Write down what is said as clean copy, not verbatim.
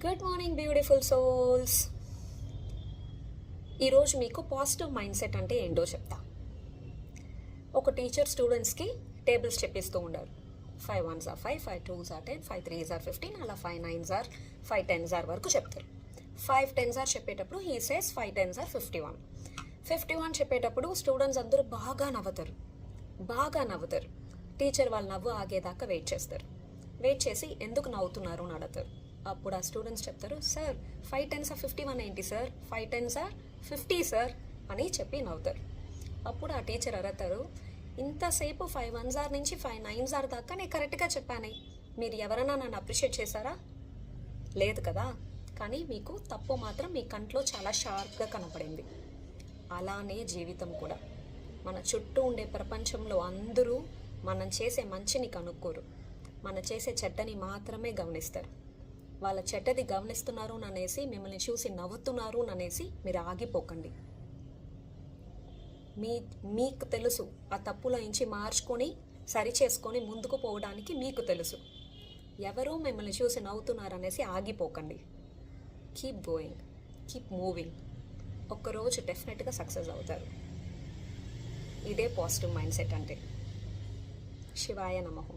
Good morning beautiful souls. ఈరోజు మీకు positive mind set అంటే ఏంటో చెప్తా. ఒక టీచర్ స్టూడెంట్స్కి టేబుల్స్ చెప్పిస్తూ ఉండారు. 5 1s are 5, 5 2s are 10, 5 3s are 15, అలా 5 9s are 5 10s are వరకు చెప్తారు. 5 10s are చెప్పేటప్పుడు హీ సేస్ 5 10s are 51. 51 చెప్పేటప్పుడు స్టూడెంట్స్ అందరూ బాగా నవ్వుతారు. టీచర్ వాళ్ళ నవ్వు ఆగేదాకా వెయిట్ చేస్తారు. వెయిట్ చేసి ఎందుకు నవ్వుతున్నారు అని అడుగుతారు. అప్పుడు ఆ స్టూడెంట్స్ చెప్తారు, సార్ 5 10s are 51 ఏంటి సార్, 5 10s are 50 సార్ అని చెప్పి నవ్వుతారు. అప్పుడు ఆ టీచర్ అడుగుతారు, ఇంతసేపు 5 1s are నుంచి 5 9s are దాకా నేను కరెక్ట్గా చెప్పానే, మీరు ఎవరైనా నన్ను అప్రిషియేట్ చేశారా? లేదు కదా. కానీ మీకు తప్పు మాత్రం మీ కంట్లో చాలా షార్ప్గా కనపడింది. అలానే జీవితం కూడా. మన చుట్టూ ఉండే ప్రపంచంలో అందరూ మనం చేసే మంచిని కనుక్కోరు, మనం చేసే చెడ్డని మాత్రమే గమనిస్తారు. వాళ్ళ చెడ్డది గమనిస్తున్నారు అనేసి మిమ్మల్ని చూసి నవ్వుతున్నారు అనేసి మీరు ఆగిపోకండి. మీకు తెలుసు ఆ తప్పులో నుంచి మార్చుకొని సరి చేసుకొని ముందుకు పోవడానికి మీకు తెలుసు. ఎవరో మిమ్మల్ని చూసి నవ్వుతున్నారు అనేసి ఆగిపోకండి. Keep going, keep moving. ఒక్కరోజు డెఫినెట్గా సక్సెస్ అవుతారు. ఇదే పాజిటివ్ మైండ్ సెట్ అంటే. శివాయ నమః.